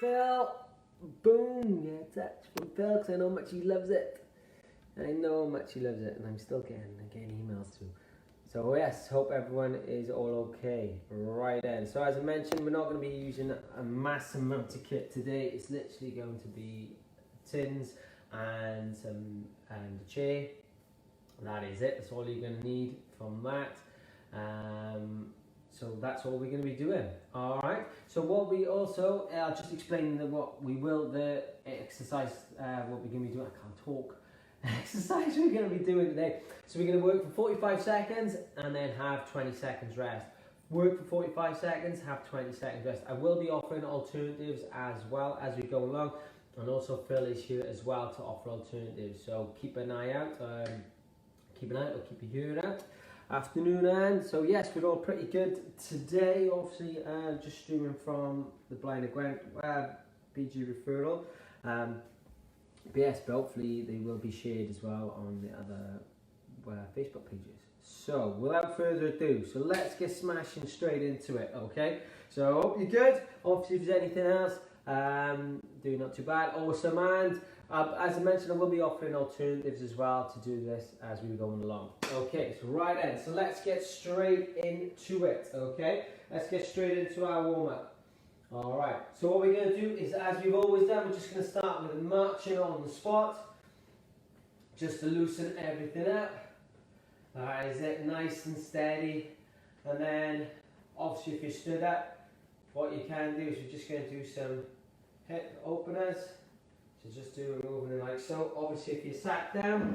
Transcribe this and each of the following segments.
Phil, boom, yeah, touch from Phil because I know how much he loves it. I know how much he loves it, and I'm still getting emails too. So yes, hope everyone is all okay. Right then. So as I mentioned, we're not going to be using a massive amount of kit today. It's literally going to be tins and a chair. That is it. That's all you're going to need from that. So that's all we're going to be doing. All right. So what we also, I'll just explain the exercise, what we're going to be doing. I can't talk. Exercise we're going to be doing today. So we're going to work for 45 seconds and then have 20 seconds rest. Work for 45 seconds, have 20 seconds rest. I will be offering alternatives as well as we go along. And also Phil is here as well to offer alternatives. So keep an eye out. Keep your ear out. Afternoon, and so yes, we're all pretty good today. Obviously, just streaming from the Blind Gwent BG referral. But yes, but hopefully they will be shared as well on the other Facebook pages. So without further ado, so let's get smashing straight into it. Okay. So I hope you're good. Obviously, if there's anything else, doing not too bad. Awesome, and as I mentioned, I will be offering alternatives as well to do this as we go along. Okay, so right then, so let's get straight into it, okay? Let's get straight into our warm-up. All right, so what we're going to do is, as we've always done, we're just going to start with marching on the spot, just to loosen everything up. All right, is it nice and steady? And then, obviously, if you stood up, what you can do is we're just going to do some hip openers. So just do a movement like so. Obviously, if you sat down,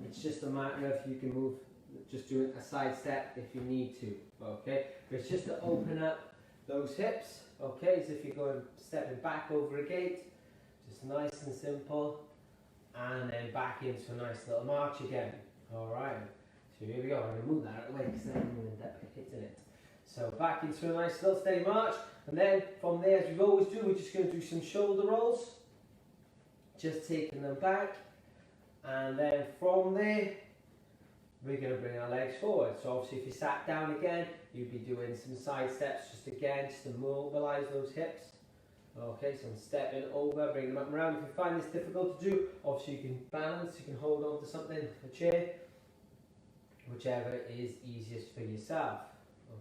it's just a matter of you can move, just do a side step if you need to. Okay, but it's just to open up those hips. Okay, as if you're going stepping back over a gate, just nice and simple, and then back into a nice little march again. All right. So here we go. I'm going to move that out of the way because then I'm going to end up hitting it. So back into a nice little steady march. And then from there, as we always do, we're just going to do some shoulder rolls. Just taking them back. And then from there, we're going to bring our legs forward. So obviously if you sat down again, you'd be doing some side steps just to mobilize those hips. Okay, so I'm stepping over, bring them up and around. If you find this difficult to do, obviously you can balance, you can hold on to something, a chair, whichever is easiest for yourself.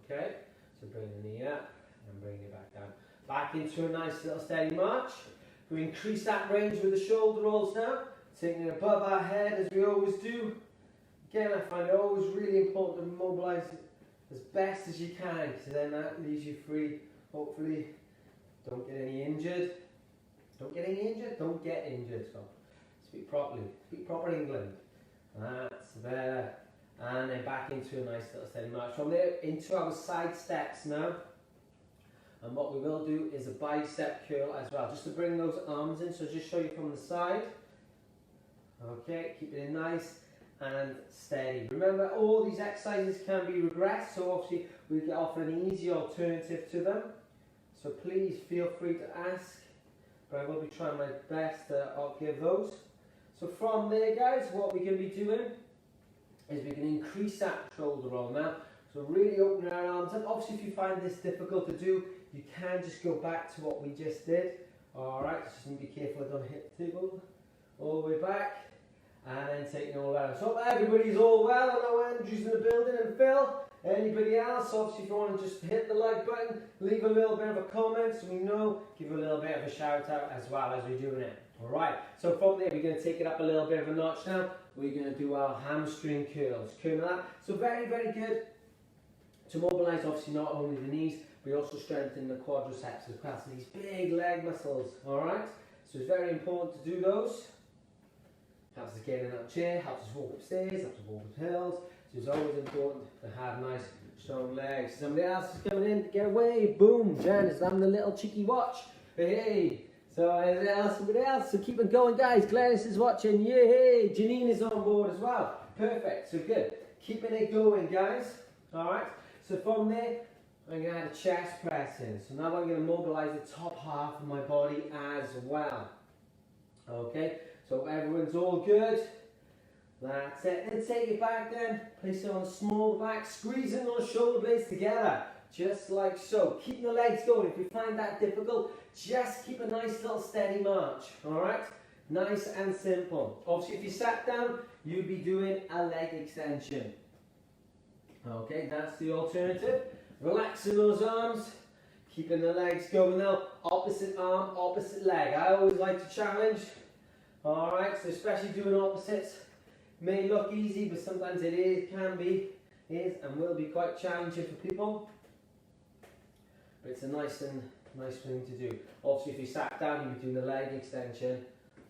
Okay, so bring the knee up and bring it back down. Back into a nice little steady march. We increase that range with the shoulder rolls now, taking it above our head as we always do. Again, I find it always really important to mobilize it as best as you can, because then that leaves you free. Hopefully, don't get any injured. Don't get any injured? Don't get injured. So, speak properly. Speak proper England. That's better. And then back into a nice little steady march. From there into our side steps now. And what we will do is a bicep curl as well, just to bring those arms in. So just show you from the side. Okay, keep it in nice and steady. Remember, all these exercises can be regressed, so obviously we can offer an easy alternative to them. So please feel free to ask, but I will be trying my best to give those. So from there, guys, what we're going to be doing is we can increase that shoulder roll now. So really open our arms up. Obviously, if you find this difficult to do, you can just go back to what we just did. Alright, just need to be careful I don't hit the table. All the way back. And then taking all that out. So everybody's all well. I know Andrew's in the building and Phil. Anybody else? Obviously, if you want to just hit the like button, leave a little bit of a comment so we know, give a little bit of a shout out as well as we're doing it. Alright, so from there we're going to take it up a little bit of a notch now. We're going to do our hamstring curls. Curl that. So very, very good to mobilize obviously not only the knees, we also strengthen the quadriceps as well. So these big leg muscles. Alright, so it's very important to do those. Helps us get in that chair, helps us walk upstairs, helps us walk up hills. So it's always important to have nice, strong legs. Somebody else is coming in, get away, boom, Jan is having a little cheeky watch. Hey, so somebody else, so keep it going, guys. Gladys is watching, yay, Janine is on board as well. Perfect, so good. Keeping it going, guys. Alright, so from there, I'm going to add a chest press in. So now I'm going to mobilize the top half of my body as well. Okay. So everyone's all good. That's it. And take it back then. Place it on the small back. Squeezing those shoulder blades together just like so. Keep the legs going. If you find that difficult, just keep a nice little steady march, all right? Nice and simple. Obviously, if you sat down, you'd be doing a leg extension. Okay, that's the alternative. Relaxing those arms, keeping the legs going now. Opposite arm, opposite leg. I always like to challenge. All right, so especially doing opposites. May look easy, but sometimes it is, can be, is, and will be quite challenging for people. But it's a nice thing to do. Obviously, if you sat down, you'd be doing the leg extension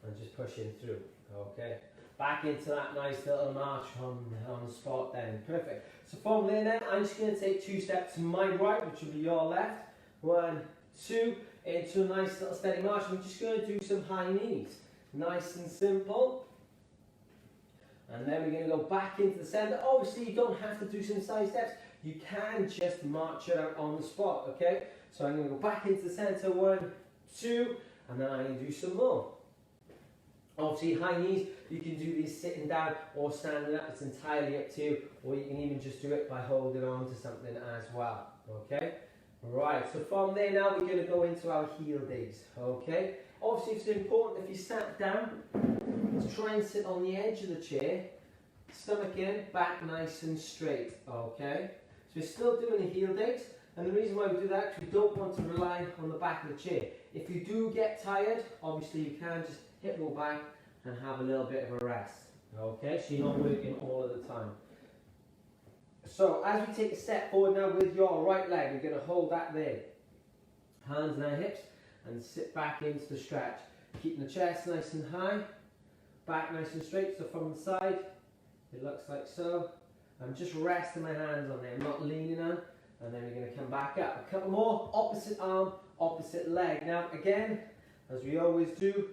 and just pushing through. Okay, back into that nice little march on the spot then. Perfect. So from there then, I'm just going to take 2 steps to my right, which will be your left. 1, 2, into a nice little steady march. I'm just going to do some high knees. Nice and simple. And then we're going to go back into the centre. Obviously, you don't have to do some side steps. You can just march it out on the spot, okay? So I'm going to go back into the centre, 1, 2, and then I'm going to do some more. Obviously, high knees, you can do these sitting down or standing up. It's entirely up to you. Or you can even just do it by holding on to something as well, okay? Right, so from there now, we're going to go into our heel digs, okay? Obviously, it's important if you sat down, to try and sit on the edge of the chair, stomach in, back nice and straight, okay? So we're still doing the heel digs, and the reason why we do that is we don't want to rely on the back of the chair. If you do get tired, obviously you can just hip roll back and have a little bit of a rest, okay? So you're not working all of the time. So as we take a step forward now with your right leg, we're going to hold that there. Hands on our hips and sit back into the stretch. Keeping the chest nice and high, back nice and straight. So from the side, it looks like so. I'm just resting my hands on there, I'm not leaning on. And then we're going to come back up. A couple more, opposite arm, opposite leg. Now again, as we always do,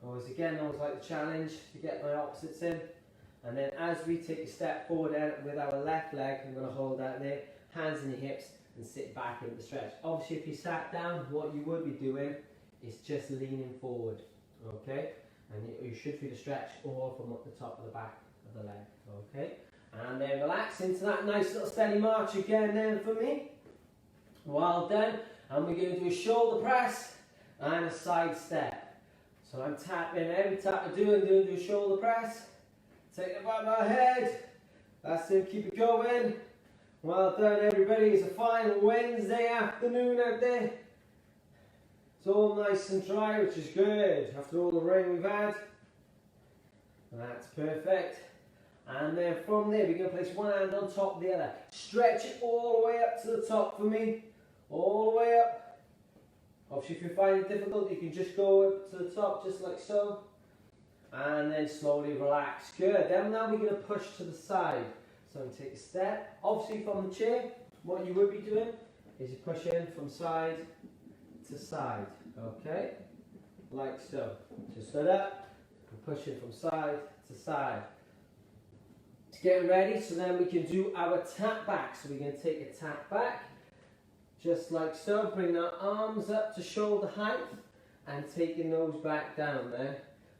always like the challenge to get my opposites in. And then as we take a step forward with our left leg, I'm going to hold that there, hands in the hips and sit back into the stretch. Obviously if you sat down, what you would be doing is just leaning forward, okay? And you should feel the stretch all from up the top of the back of the leg, okay? And then relax into that nice little steady march again then for me. Well done. And we're going to do a shoulder press and a side step. So I'm tapping, every tap I do, I'm doing a shoulder press. Take it above my head. That's it, keep it going. Well done everybody, it's a fine Wednesday afternoon out there. It's all nice and dry, which is good, after all the rain we've had. That's perfect. And then from there, we're going to place one hand on top of the other. Stretch it all the way up to the top for me. All the way up. Obviously, if you find it difficult, you can just go up to the top, just like so. And then slowly relax. Good. Then now we're going to push to the side. So take a step. Obviously, from the chair, what you would be doing is you push in from side to side. Okay? Like so. Just stood up. And push in from side to side. Getting ready, so then we can do our tap back. So we're going to take a tap back, just like so. Bring our arms up to shoulder height and taking those back down there.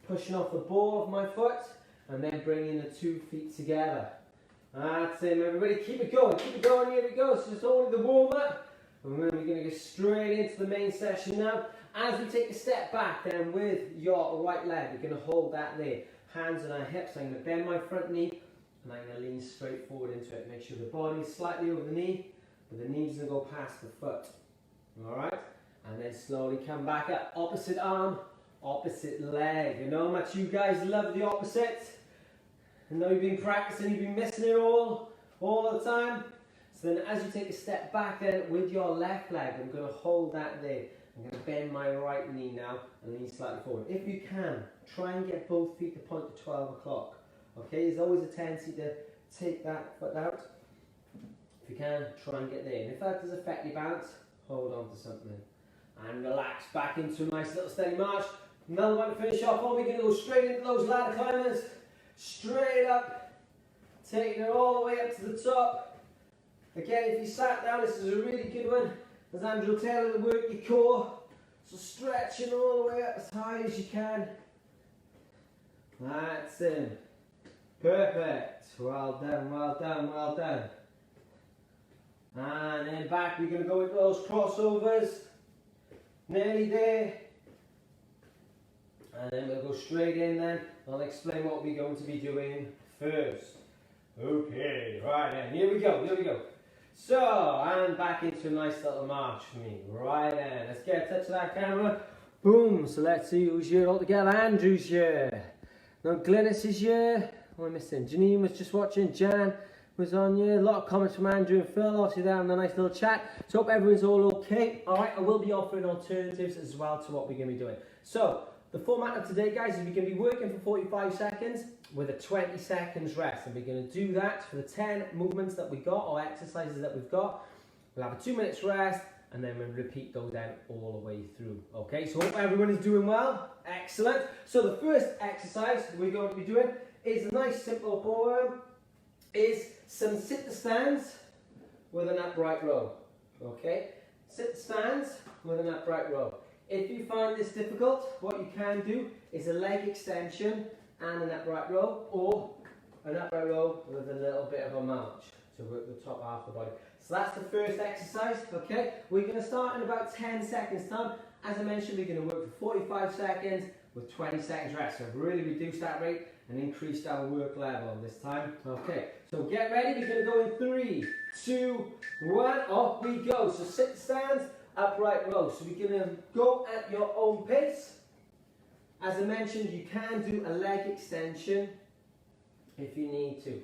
Pushing off the ball of my foot and then bringing the 2 feet together. That's it, everybody. Keep it going, keep it going. Here we go. So it's only the warm up. And then we're going to get straight into the main session now. As we take a step back, then with your right leg, we're going to hold that there. Hands on our hips. I'm going to bend my front knee. And I'm going to lean straight forward into it. Make sure the body is slightly over the knee, but the knee doesn't go past the foot. Alright? And then slowly come back up. Opposite arm, opposite leg. You know how much you guys love the opposite? I know you've been practicing, you've been missing it all the time. So then as you take a step back then with your left leg, I'm going to hold that there. I'm going to bend my right knee now and lean slightly forward. If you can, try and get both feet to point to 12 o'clock. Okay, there's always a tendency to take that foot out. If you can, try and get there. And if that does affect your balance, hold on to something. And relax back into a nice little steady march. Another one to finish off on. We're going to go straight into those ladder climbers. Straight up. Taking it all the way up to the top. Again, if you sat down, this is a really good one. As Andrew will tell you, to work your core. So stretching all the way up as high as you can. That's it. Perfect. Well done, well done, well done. And then back, we're going to go into those crossovers. Nearly there. And then we'll go straight in then. I'll explain what we're going to be doing first. Okay, right then, here we go. So, I'm back into a nice little march for me. Right then, let's get a touch of that camera. Boom, so let's see who's here all together. Andrew's here. Now Glynis is here. What am I missing? Janine was just watching. Jan was on here. A lot of comments from Andrew and Phil. Obviously they're having a nice little chat. So hope everyone's all okay. Alright, I will be offering alternatives as well to what we're going to be doing. So, the format of today, guys, is we're going to be working for 45 seconds with a 20 seconds rest. And we're going to do that for the 10 movements that we got, or exercises that we've got. We'll have a 2 minutes rest, and then we'll repeat those then all the way through. Okay, so hope everyone is doing well. Excellent. So the first exercise we're going to be doing is a nice simple form, is some sit-to-stands with an upright row. Okay, sit-to-stands with an upright row. If you find this difficult, what you can do is a leg extension and an upright row, or an upright row with a little bit of a march to work the top half of the body. So that's the first exercise, okay? We're going to start in about 10 seconds time. As I mentioned, we're going to work for 45 seconds with 20 seconds rest. So really reduce that rate and increase our work level this time. Okay, so get ready. We're going to go in 3, 2, 1, off we go. So sit stands, upright row. So we're going to go at your own pace. As I mentioned, you can do a leg extension if you need to.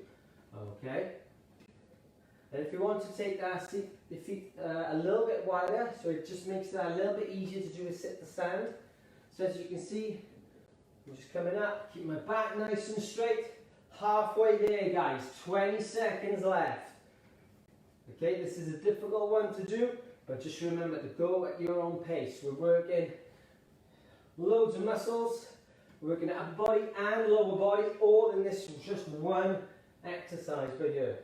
Okay. And if you want to take the feet a little bit wider, so it just makes it a little bit easier to do a sit to stand. So as you can see, I'm just coming up, keep my back nice and straight. Halfway there, guys. 20 seconds left. Okay, this is a difficult one to do, but just remember to go at your own pace. We're working loads of muscles, we're working upper body and lower body, all in this just one exercise right here.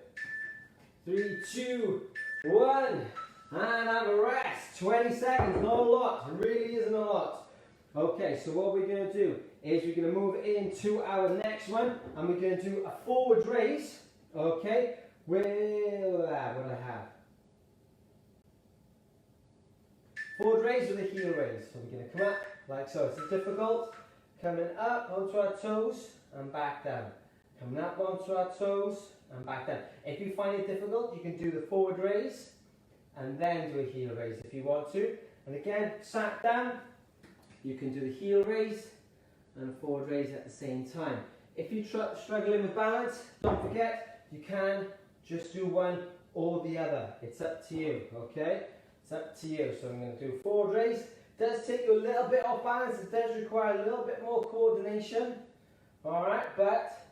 3, 2, 1, and have a rest. 20 seconds, not a lot, it really isn't a lot. Okay, so what we're going to do is we're going to move into our next one, and we're going to do a forward raise, okay, what do I have? Forward raise with a heel raise. So we're going to come up like so. It's difficult. Coming up onto our toes and back down. Coming up onto our toes and back down. If you find it difficult, you can do the forward raise and then do a heel raise if you want to. And again, sat down, you can do the heel raise and forward raise at the same time. If you're struggling with balance, don't forget, you can just do one or the other. It's up to you, okay? It's up to you. So I'm going to do forward raise. It does take you a little bit off balance. It does require a little bit more coordination. Alright, but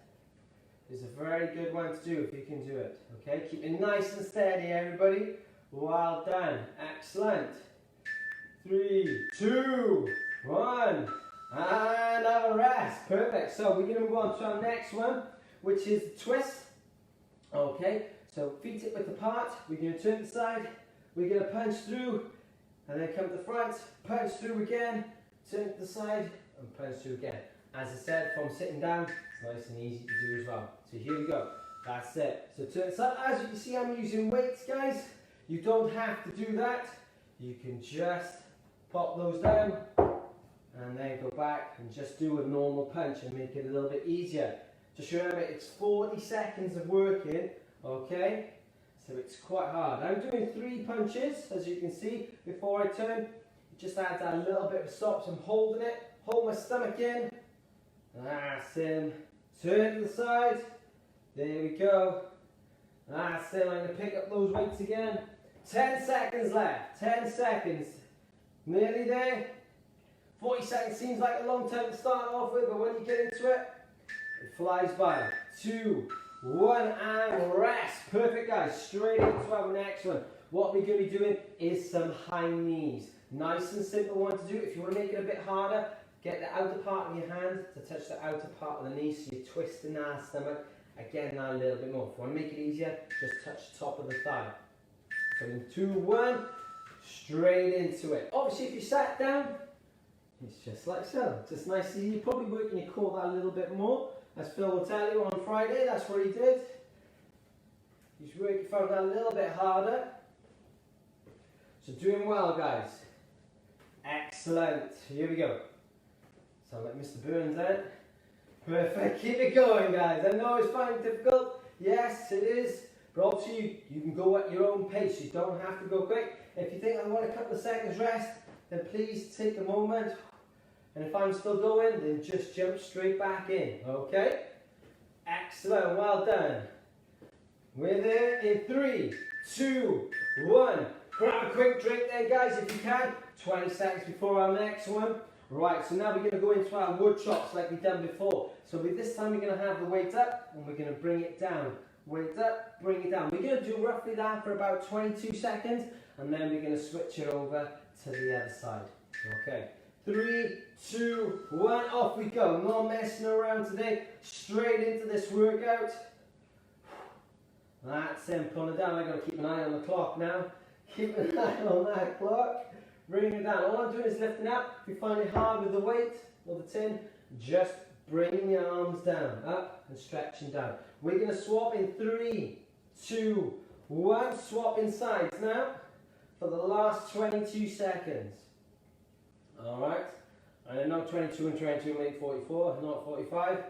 it's a very good one to do if you can do it. Okay, keep it nice and steady, everybody. Well done. Excellent. 3, 2, 1. And have a rest. Perfect. So we're going to move on to our next one, which is the twist. Okay, so feet hip width apart. We're going to turn to the side. We're going to punch through and then come to the front, punch through again, turn to the side and punch through again. As I said, from sitting down, it's nice and easy to do as well. So here we go. That's it. So turn to the side. As you can see, I'm using weights, guys. You don't have to do that. You can just pop those down and then go back and just do a normal punch and make it a little bit easier. Just remember, it's 40 seconds of working, okay? So it's quite hard. I'm doing 3 punches, as you can see, before I turn. It just adds a little bit of stop. So I'm holding it, hold my stomach in. That's in. Turn to the side. There we go. That's it. I'm going to pick up those weights again. 10 seconds left. 10 seconds. Nearly there. 40 seconds seems like a long time to start off with, but when you get into it, it flies by. 2, 1, and rest. Perfect, guys. Straight into our next one. What we're going to be doing is some high knees. Nice and simple one to do. If you want to make it a bit harder, get the outer part of your hand to touch the outer part of the knee, so you're twisting our stomach. Again, now a little bit more. If you want to make it easier, just touch the top of the thigh. So in 2, 1, straight into it. Obviously, if you sat down, it's just like so. Just nice and easy. You're probably working your core that a little bit more. As Phil will tell you on Friday, that's what he did. He's found that a little bit harder. So doing well, guys. Excellent. Here we go. So let Mr. Burns in. Perfect. Keep it going, guys. I know it's finding difficult. Yes, it is. But obviously, you can go at your own pace. You don't have to go quick. If you think I want a couple of seconds rest, then please take a moment. And if I'm still going, then just jump straight back in. Okay? Excellent. Well done. We're there in 3, 2, 1. Grab a quick drink then, guys, if you can. 20 seconds before our next one. Right, so now we're going to go into our wood chops like we've done before. So with this time, we're going to have the weight up and we're going to bring it down. Weight up, bring it down. We're going to do roughly that for about 22 seconds and then we're going to switch it over to the other side. Okay, 3, 2, 1, off we go. No messing around today. Straight into this workout. That's it, pulling it down. I've got to keep an eye on the clock now. Keep an eye on that clock. Bring it down. All I'm doing is lifting up. If you find it hard with the weight or the tin, just bring your arms down, up and stretching down. We're going to swap in 3, 2, 1. Swapping sides now for the last 22 seconds. Alright. I know 22 and 22 make 44, not 45.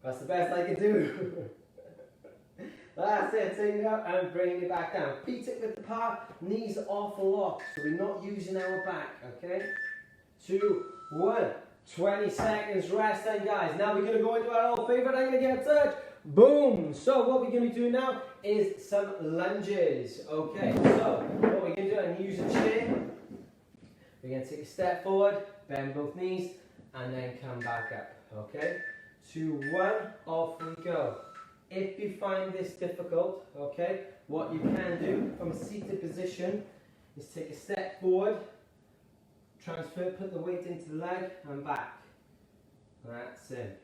That's the best I can do. That's it, take it up and bring it back down. Feet it with the part, knees off the lock, so we're not using our back, okay? 2, 1, 20 seconds rest then, guys. Now we're gonna go into our old favorite, I'm gonna get a touch. Boom! So what we're gonna be doing now is some lunges, okay? So what we're gonna do, I'm gonna use a chair. We're gonna take a step forward, bend both knees, and then come back up, okay? 2, 1, off we go. If you find this difficult, okay, what you can do from a seated position is take a step forward, transfer, put the weight into the leg and back. That's it.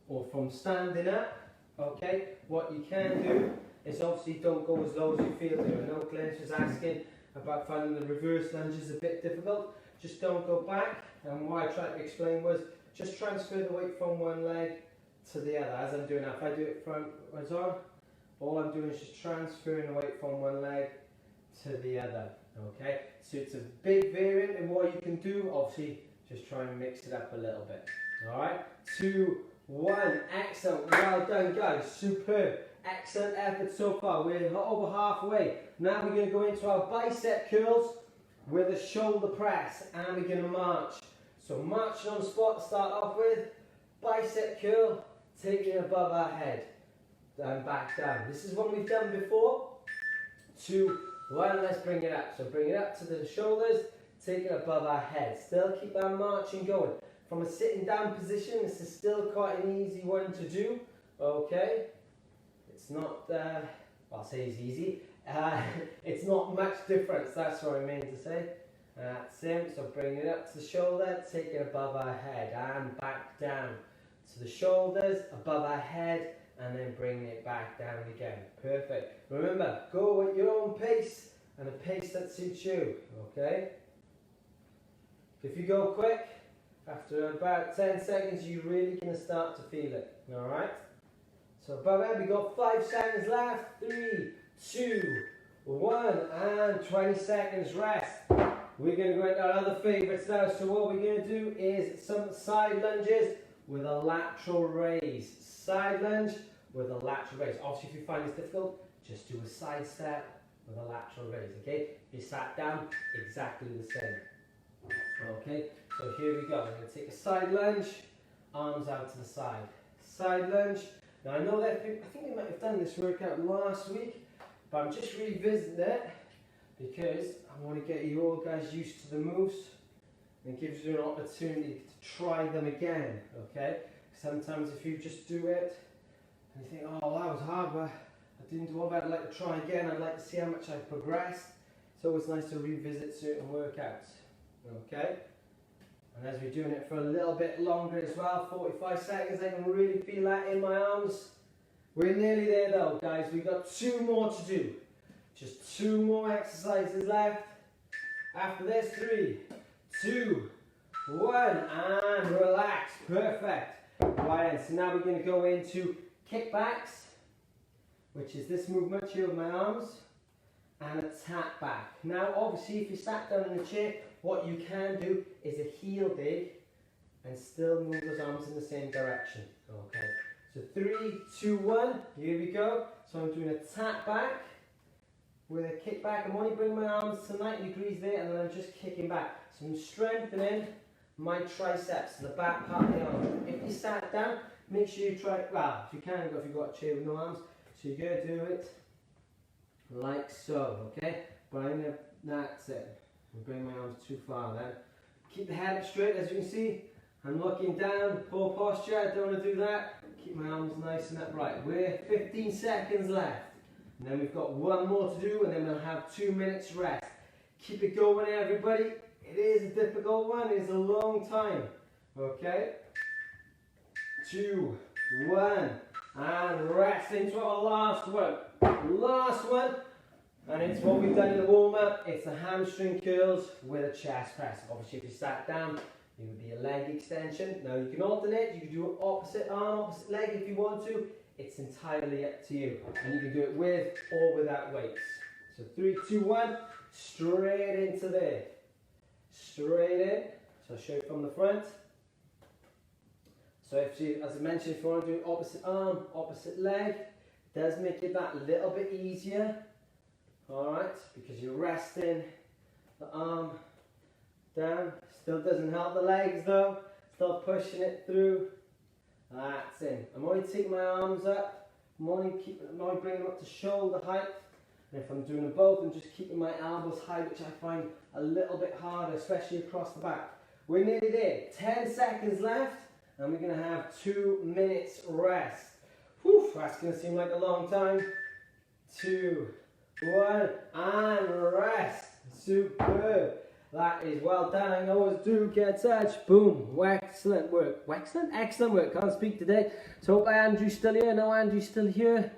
Or from standing up, okay, what you can do is obviously don't go as low as you feel to. I know Glenn's just asking about finding the reverse lunges a bit difficult. Just don't go back. And what I tried to explain was just transfer the weight from one leg to the other, as I'm doing now. If I do it front as on, all I'm doing is just transferring the weight from one leg to the other. Okay, so it's a big variant in what you can do. Obviously, just try and mix it up a little bit. Alright, 2, 1, excellent, well done, guys, superb, excellent effort so far. We're over halfway. Now we're going to go into our bicep curls with a shoulder press and we're going to march. So marching on the spot to start off with, bicep curl, taking it above our head, and back down. This is what we've done before. 2, 1, let's bring it up. So bring it up to the shoulders, take it above our head. Still keep our marching going. From a sitting down position, this is still quite an easy one to do. Okay, it's not, well, I'll say it's easy. It's not much difference, that's what I mean to say. That's it, so bring it up to the shoulder, take it above our head and back down. To the shoulders, above our head, and then bring it back down again. Perfect. Remember, go at your own pace and a pace that suits you, okay? If you go quick, after about 10 seconds, you're really going to start to feel it, alright? So above head, we got 5 seconds left. 3, 2, 1, and 20 seconds rest. We're going to go into our other favourites now. So what we're going to do is some side lunges with a lateral raise. Side lunge with a lateral raise. Obviously, if you find this difficult, just do a side step with a lateral raise, okay? If you sat down, exactly the same. Okay, so here we go. I'm going to take a side lunge, arms out to the side. Side lunge. Now I know that I think we might have done this workout last week, but I'm just revisiting it because I want to get you all guys used to the moves and gives you an opportunity to try them again, okay? Sometimes if you just do it and you think, oh, that was hard, but I didn't do all that, I'd like to try again, I'd like to see how much I've progressed. It's always nice to revisit certain workouts, okay? And as we're doing it for a little bit longer as well, 45 seconds, I can really feel that in my arms. We're nearly there though, guys. We've got 2 more to do. Just 2 more exercises left. After this, 3, 2, 1, and relax. Perfect. Right, so now we're going to go into kickbacks, which is this movement here with my arms, and a tap back. Now obviously if you sat down in the chair, what you can do is a heel dig and still move those arms in the same direction. Okay, so 3, 2, 1, here we go. So I'm doing a tap back with a kick back. I'm only bringing my arms to 90 degrees there, and then I'm just kicking back. So I'm strengthening my triceps, the back part of the arm. If you sat down, make sure you try, well, if you can, if you've got a chair with no arms, so you're going to do it like so, okay? But I'm going to, that's it. I'm bringing my arms too far then. Keep the head up straight, as you can see. I'm looking down, poor posture, I don't want to do that. Keep my arms nice and upright. We're 15 seconds left. And then we've got one more to do, and then we'll have 2 minutes rest. Keep it going, everybody. It is a difficult one, it is a long time. Okay? 2, 1, and rest into our last one. Last one, and it's what we've done in the warm-up. It's the hamstring curls with a chest press. Obviously, if you sat down, it would be a leg extension. Now you can alternate, you can do opposite arm, opposite leg if you want to. It's entirely up to you. And you can do it with or without weights. So 3, 2, 1, straight into there. Straight in. So I'll show you from the front. So if you, as I mentioned, if you want to do opposite arm, opposite leg, it does make it that little bit easier. Alright, because you're resting the arm down. Still doesn't help the legs though. Still pushing it through. That's it. I'm only taking my arms up. I'm only bringing them up to shoulder height. And if I'm doing them both, I'm just keeping my elbows high, which I find a little bit harder, especially across the back. We're nearly there. 10 seconds left, and we're going to have 2 minutes rest. Whew, that's going to seem like a long time. 2, 1, and rest. Superb. That is well done. I always do get touch. Boom. Excellent work. Excellent work. Can't speak today. So hope Andrew's still here. No, Andrew's still here.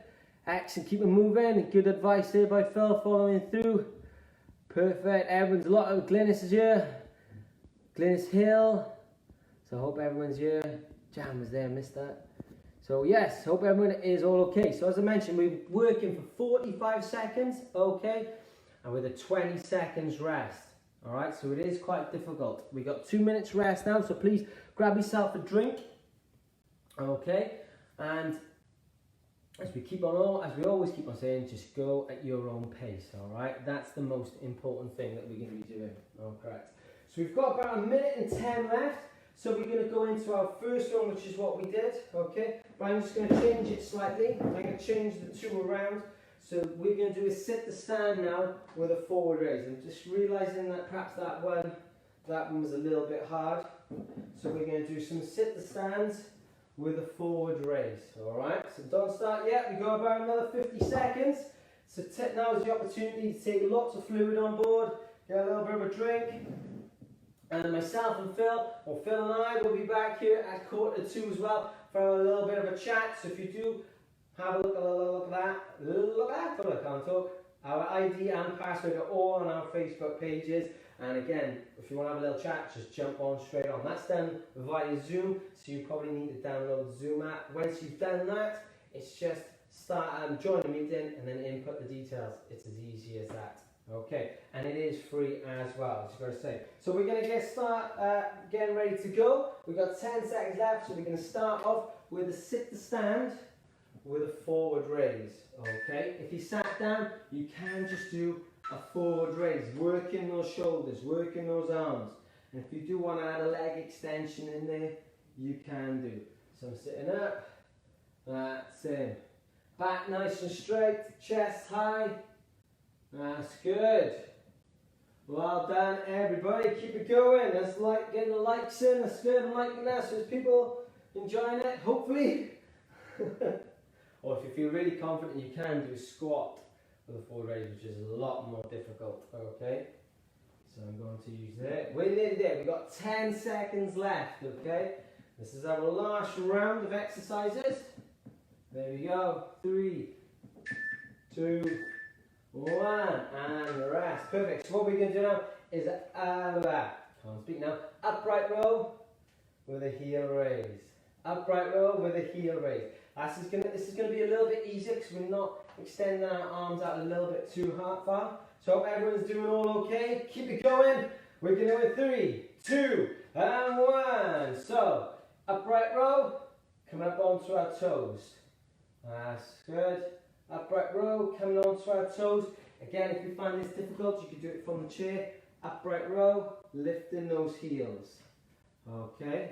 Excellent. Keep it moving. Good advice there by Phil following through. Perfect. Everyone's a lot of Glynis is here. Glynis Hill. So hope everyone's here. Jan was there. Missed that. So yes, hope everyone is all okay. So as I mentioned, we're working for 45 seconds. Okay. And with a 20 seconds rest. Alright, so it is quite difficult. We got 2 minutes rest now, so please grab yourself a drink. Okay, and as we always keep on saying, just go at your own pace. Alright, that's the most important thing that we're going to be doing. Okay, so we've got about 1 minute and 10 left. So we're going to go into our first one, which is what we did. Okay, but I'm just going to change it slightly. I'm going to change the two around. So we're going to do a sit to stand now with a forward raise. I'm just realising that perhaps that one was a little bit hard. So we're going to do some sit to stands with a forward raise. Alright, so don't start yet. We go about another 50 seconds. So now is the opportunity to take lots of fluid on board, get a little bit of a drink. And myself and Phil, or Phil and I, will be back here at 1:45 as well for a little bit of a chat. So if you do, have a look at that. I can't talk. Our ID and password are all on our Facebook pages. And again, if you want to have a little chat, just jump on straight on. That's done via Zoom, so you probably need to download the Zoom app. Once you've done that, it's just join the meeting and then input the details. It's as easy as that. Okay, and it is free as well, as you've got to say. So we're going to getting ready to go. We've got 10 seconds left, so we're going to start off with a sit to stand with a forward raise. Okay, if you sat down, you can just do a forward raise, working those shoulders, working those arms. And if you do want to add a leg extension in there, you can do. So I'm sitting up, that's it. Back nice and straight, chest high. That's good. Well done, everybody. Keep it going. That's like getting the likes in. That's good. I'm liking that. So there's people enjoying it, hopefully. Or if you feel really confident, you can do a squat with a forward raise, which is a lot more difficult. Okay. So I'm going to use that. We're nearly there. We've got 10 seconds left. Okay. This is our last round of exercises. There we go. 3, 2, 1, and rest. Perfect. So what we're going to do now is can't speak now. Upright row with a heel raise. Upright row with a heel raise. This is going to be a little bit easier because we're not extending our arms out a little bit too far. So hope everyone's doing all okay. Keep it going. We're going to do 3, 2, and 1. So, upright row, coming up onto our toes. That's good. Upright row, coming onto our toes. Again, if you find this difficult, you can do it from the chair. Upright row, lifting those heels. Okay.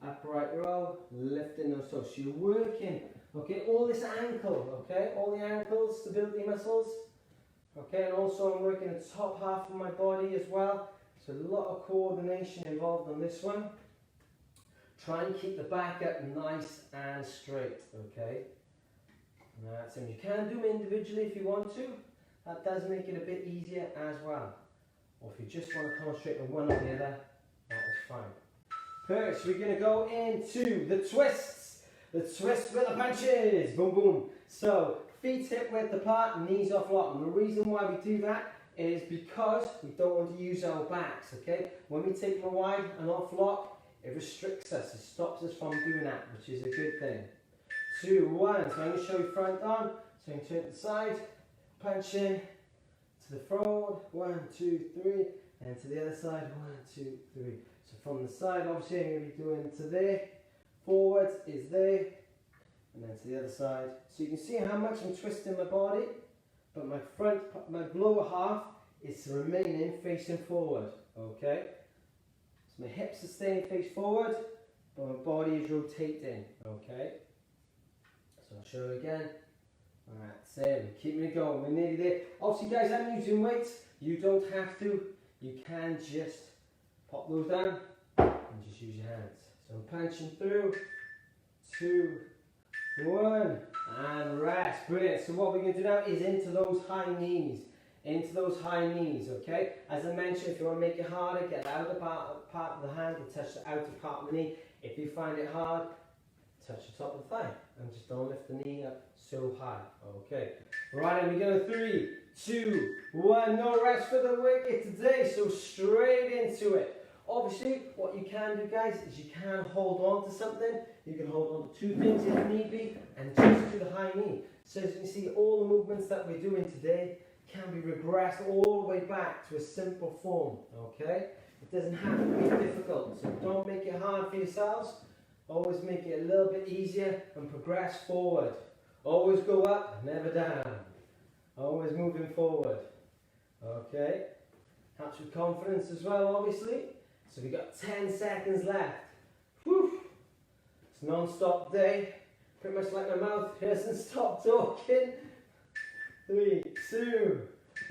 Upright row, lifting those toes. So you're working, okay, all this ankle, okay, all the ankle stability muscles. Okay, and also I'm working the top half of my body as well. So a lot of coordination involved on this one. Try and keep the back up nice and straight, okay. That's it. You can do it individually if you want to. That does make it a bit easier as well. Or if you just want to concentrate on one or the other, that is fine. Perfect, so we're going to go into the twists. The twist with the punches. Boom, boom. So, feet hip width apart, knees off lock. And the reason why we do that is because we don't want to use our backs, okay? When we take them wide and off lock, it restricts us. It stops us from doing that, which is a good thing. 2, 1. So I'm going to show you front on. So you can turn to the side, punch in, to the forward. 1, 2, 3. And to the other side. 1, 2, 3. So from the side, obviously I'm going to be doing to there. Forward is there. And then to the other side. So you can see how much I'm twisting my body. But my lower half is remaining facing forward. Okay? So my hips are staying face forward. But my body is rotating. Okay? So I'll show you again. Alright, same. Keeping it going. We're nearly there. Obviously, guys, I'm using weights. You don't have to. You can just pop those down and just use your hands. So I'm punching through. 2, 1, and rest. Brilliant. So what we're going to do now is into those high knees. Into those high knees, okay? As I mentioned, if you want to make it harder, get the outer part of the hand and touch the outer part of the knee. If you find it hard, touch the top of the thigh and just don't lift the knee up so high. Okay. Right, and we go 3, 2, 1. No rest for the wicked today, so straight into it. Obviously, what you can do, guys, is you can hold on to something. You can hold on to 2 things if need be, and just do the high knee. So as you can see, all the movements that we're doing today can be regressed all the way back to a simple form. Okay? It doesn't have to be difficult, so don't make it hard for yourselves. Always make it a little bit easier and progress forward. Always go up, never down. Always moving forward. Okay? Helps with confidence as well, obviously. So we've got 10 seconds left. Whew. It's a non-stop day. Pretty much like my mouth doesn't stop talking. 3, 2,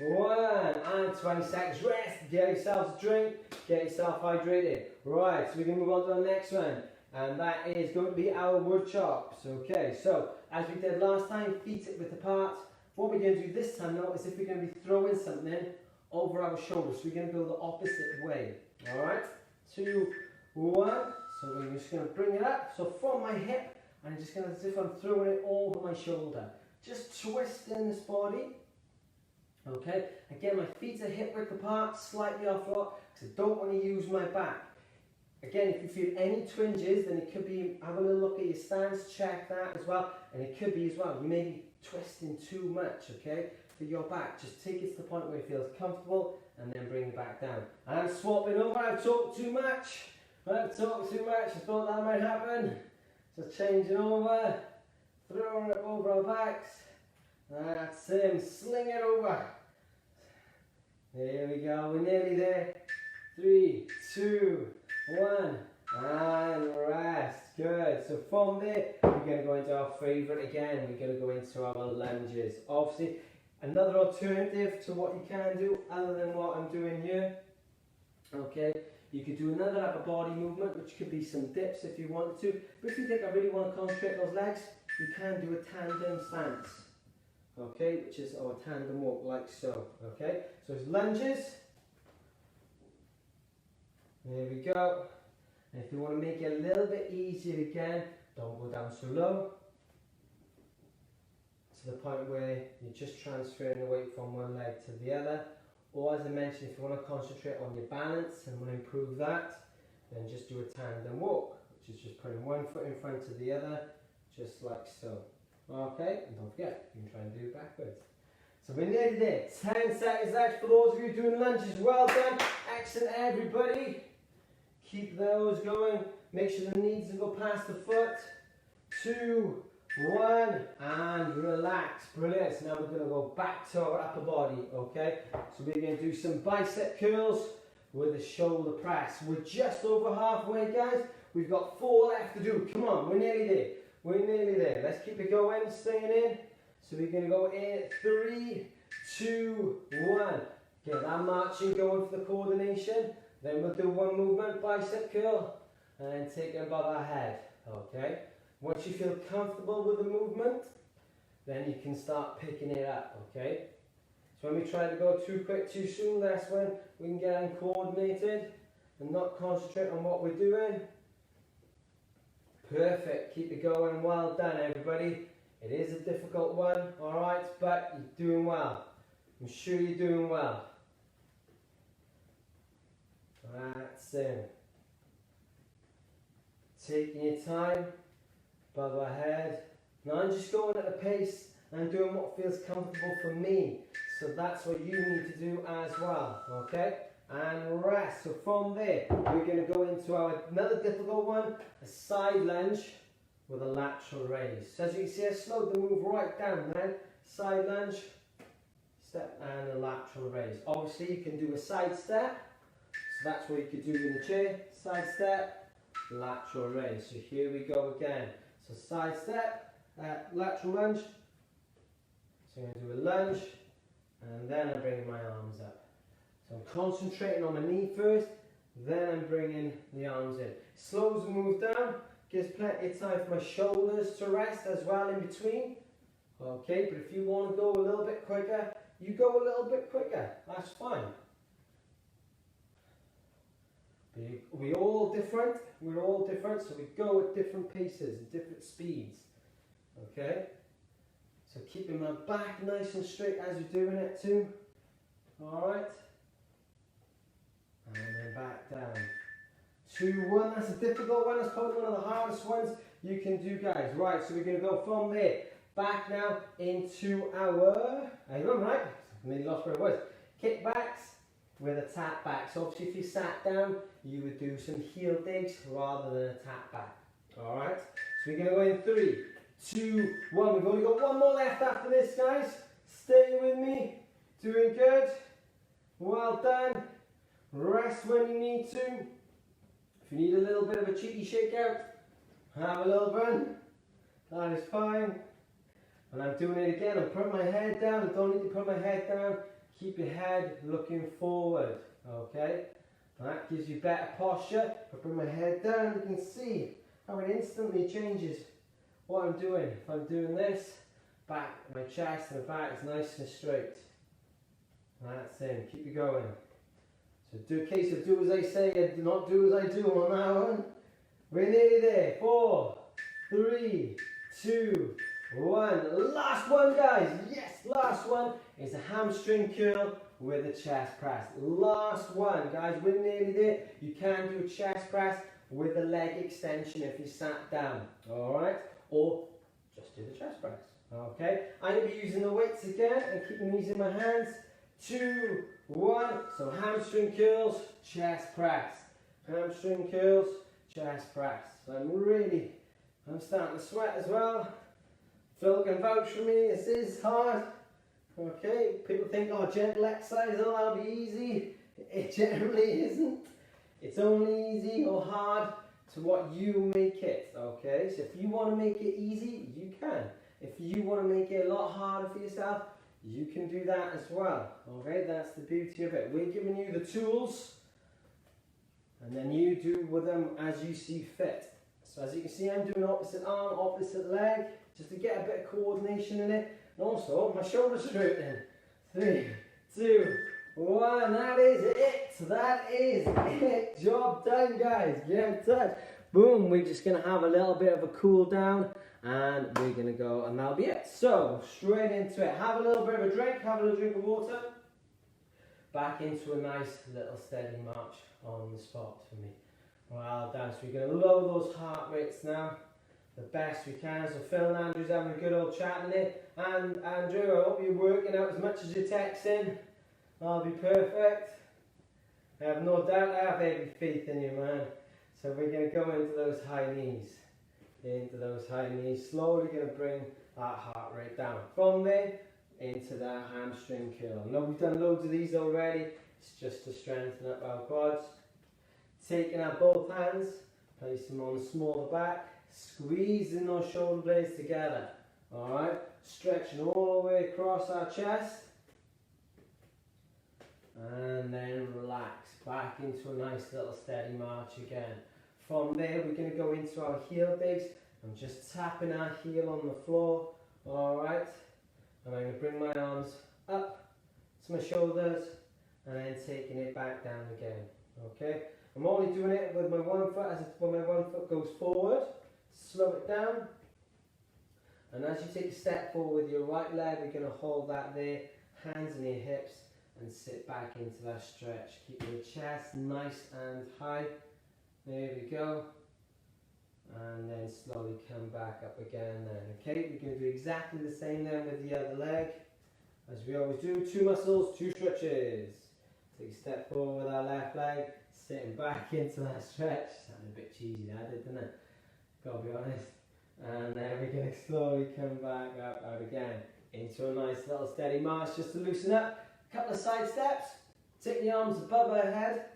1. And 20 seconds rest. Get yourself a drink. Get yourself hydrated. Right, so we can move on to the next one. And that is going to be our wood chops. Okay, so as we did last time, feet width apart. What we're going to do this time now is if we're going to be throwing something over our shoulders. So we're going to go the opposite way. Alright, 2, 1. So we're just going to bring it up. So from my hip, I'm just going to, as if I'm throwing it over my shoulder. Just twisting this body. Okay, again, my feet are hip width apart, slightly off lock, because I don't want to use my back. Again, if you feel any twinges, then it could be, have a little look at your stance, check that as well. And it could be as well, you may be twisting too much, okay, for your back. Just take it to the point where it feels comfortable and then bring it back down. And I'm swapping over, I've talked too much. I thought that might happen. So changing over, throwing it over our backs. That's him, sling it over. There we go, we're nearly there. 3, 2, 1, and rest. Good. So from there, we're going to go into our favourite again. We're going to go into our lunges. Obviously, another alternative to what you can do, other than what I'm doing here. Okay, you could do another upper body movement, which could be some dips if you wanted to. But if you think I really want to concentrate those legs, you can do a tandem stance. Okay, which is our tandem walk, like so. Okay, so it's lunges. There we go. And if you want to make it a little bit easier again, don't go down so low. To the point where you're just transferring the weight from one leg to the other. Or as I mentioned, if you want to concentrate on your balance and want to improve that, then just do a tandem walk, which is just putting one foot in front of the other, just like so. Okay, and don't forget, you can try and do it backwards. So we're nearly there. 10 seconds left for those of you doing lunges. Well done. Excellent, everybody. Keep those going. Make sure the knees don't go past the foot. 2, 1, and relax. Brilliant. So now we're going to go back to our upper body, okay? So we're going to do some bicep curls with a shoulder press. We're just over halfway, guys. We've got 4 left to do. Come on, we're nearly there. We're nearly there. Let's keep it going, staying in. So we're going to go in 3, 2, 1. Get that marching going for the coordination. Then we'll do one movement, bicep curl, and then take it above our head, okay? Once you feel comfortable with the movement, then you can start picking it up, okay? So when we try to go too quick, too soon, that's when we can get uncoordinated and not concentrate on what we're doing. Perfect, keep it going, well done everybody. It is a difficult one, alright, but you're doing well. I'm sure you're doing well. That's it. Taking your time, above our head. Now I'm just going at a pace and doing what feels comfortable for me. So that's what you need to do as well, okay? And rest. So from there, we're going to go into another difficult one, a side lunge with a lateral raise. So as you can see, I slowed the move right down then. Side lunge, step and a lateral raise. Obviously you can do a side step. So that's what you could do in the chair. Side step, lateral raise. So here we go again. So side step, lateral lunge. So I'm going to do a lunge and then I'm bringing my arms up. So I'm concentrating on my knee first, then I'm bringing the arms in. Slows the move down, gives plenty of time for my shoulders to rest as well in between. Okay, but if you want to go a little bit quicker, you go a little bit quicker. That's fine. We're all different. We're all different, so we go at different paces, at different speeds. Okay? So keeping my back nice and straight as you're doing it too. Alright? And then back down. 2, 1. That's a difficult one. That's probably one of the hardest ones you can do, guys. Right, so we're going to go from there. Back now into our... Hang on, right? I nearly lost where it was. Kickbacks with a tap back. So obviously if you sat down, you would do some heel digs rather than a tap back. Alright? So we're going to go in 3, 2, 1. We've only got one more left after this, guys. Stay with me. Doing good. Well done. Rest when you need to. If you need a little bit of a cheeky shakeout, have a little run. That is fine. And I'm doing it again. I'm putting my head down. I don't need to put my head down. Keep your head looking forward. Okay? And that gives you better posture. If I bring my head down, you can see how it instantly changes what I'm doing. If I'm doing this, back, my chest and back is nice and straight. That's it. Keep it going. So do a case of do as I say and not do as I do on that one. We're nearly there. 4, 3, 2, 1. Last one, guys. Yes, last one is a hamstring curl with a chest press. Last one, guys. We're nearly there. You can do a chest press with a leg extension if you sat down. Alright? Or just do the chest press. Okay? I'm going to be using the weights again and keeping these in my hands. 2, 1. So hamstring curls, chest press. Hamstring curls, chest press. So I'm starting to sweat as well. Phil can vouch for me, this is hard. Okay, people think, oh, gentle exercise, oh, that'll be easy. It generally isn't. It's only easy or hard to what you make it, okay? So if you want to make it easy, you can. If you want to make it a lot harder for yourself, you can do that as well, okay? That's the beauty of it. We're giving you the tools, and then you do with them as you see fit. So as you can see, I'm doing opposite arm, opposite leg, just to get a bit of coordination in it. And also, my shoulders straightening. 3, 2, 1. That is it. That is it. Job done, guys. Get done. Boom. We're just going to have a little bit of a cool down. And we're going to go, and that'll be it. So, straight into it. Have a little bit of a drink. Have a little drink of water. Back into a nice little steady march on the spot for me. Well done. So we're going to lower those heart rates now. the best we can. So Phil and Andrew's having a good old chat in it. And Andrew, I hope you're working out as much as you're texting. I'll be perfect. I have no doubt I have every faith in you, man. So we're going to go into those high knees. Into those high knees. Slowly going to bring that heart rate down. From there, into that hamstring curl. Now we've done loads of these already. It's just to strengthen up our quads. Taking our both hands, place them on the smaller back. Squeezing those shoulder blades together. Alright, stretching all the way across our chest. And then relax, back into a nice little steady march again. From there we're going to go into our heel digs. I'm just tapping our heel on the floor. Alright, and I'm going to bring my arms up to my shoulders and then taking it back down again. Okay, I'm only doing it with my one foot when my one foot goes forward. Slow it down. And as you take a step forward with your right leg, we're going to hold that there, hands in your hips, and sit back into that stretch. Keep your chest nice and high. There we go. And then slowly come back up again then. Okay, we're going to do exactly the same then with the other leg. As we always do, 2 muscles, 2 stretches. Take a step forward with our left leg, sitting back into that stretch. Sounded a bit cheesy that did, didn't it? Gotta be honest. And then we're going to slowly come back up, out again. Into a nice little steady march just to loosen up. Couple of side steps, take the arms above our head.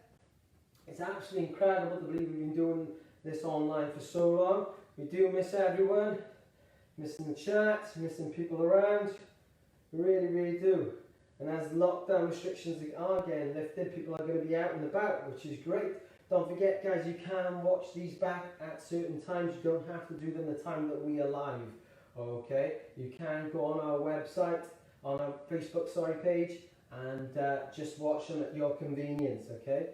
It's absolutely incredible to believe we've been doing this online for so long. We do miss everyone, missing the chat, missing people around. We really, really do. And as lockdown restrictions are getting lifted, people are going to be out and about, which is great. Don't forget, guys, you can watch these back at certain times. You don't have to do them the time that we are live. Okay, you can go on our website, on our Facebook page, and just watch them at your convenience, okay?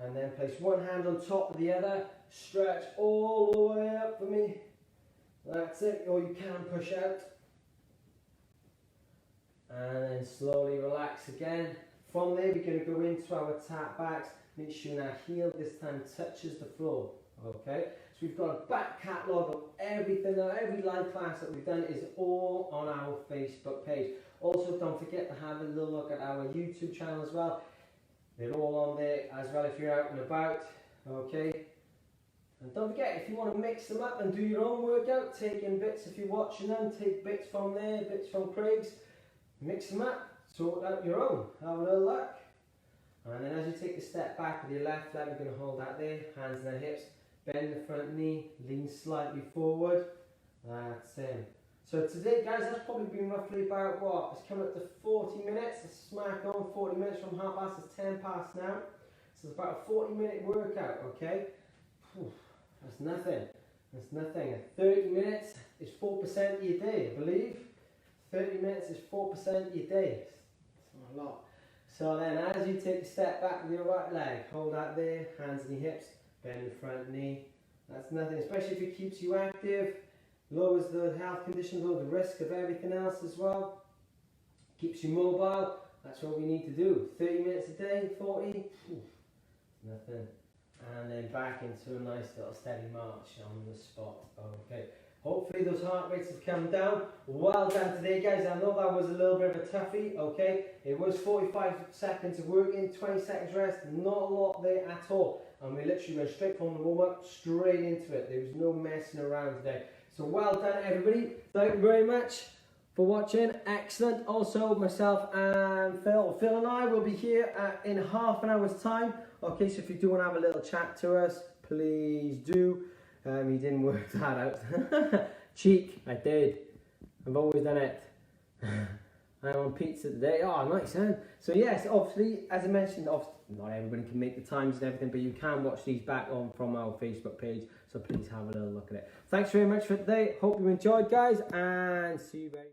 And then place one hand on top of the other, stretch all the way up for me. That's it, or you can push out. And then slowly relax again. From there, we're going to go into our tap backs. Make sure our heel this time touches the floor, okay? So we've got a back catalogue of everything, every live class that we've done is all on our Facebook page. Also, don't forget to have a little look at our YouTube channel as well. They're all on there as well if you're out and about, okay? And don't forget, if you want to mix them up and do your own workout, take in bits if you're watching them, take bits from there, bits from Craig's, mix them up, sort out your own, have a little luck. And then as you take a step back with your left leg, we're going to hold that there, hands on the hips, bend the front knee, lean slightly forward, that's it. So today, guys, that's probably been roughly about what? It's coming up to 40 minutes. It's smack on 40 minutes from 1/2 it's 10 past now. So it's about a 40-minute workout, okay? Whew, that's nothing. That's nothing. 30 minutes is 4% of your day, I believe. 30 minutes is 4% of your day. It's not a lot. So then as you take a step back with your right leg, hold that there, hands on your hips, bend the front knee. That's nothing, especially if it keeps you active. Lowers the health conditions or the risk of everything else as well. Keeps you mobile. That's what we need to do. 30 minutes a day, 40, nothing. And then back into a nice little steady march on the spot. Okay. Hopefully those heart rates have come down. Well done today, guys. I know that was a little bit of a toughie, okay? It was 45 seconds of working, 20 seconds rest, not a lot there at all. And we literally went straight from the warm-up, straight into it. There was no messing around today. So well done, everybody. Thank you very much for watching. Excellent. Also, myself and Phil and I will be here in half an hour's time. Okay, so if you do want to have a little chat to us, please do. He didn't work that out. Cheek, I did. I've always done it. I'm on pizza today. Oh, nice, huh? So yes, obviously, as I mentioned, not everybody can make the times and everything, but you can watch these back on from our Facebook page. So please have a little look at it. Thanks very much for today. Hope you enjoyed, guys, and see you very soon.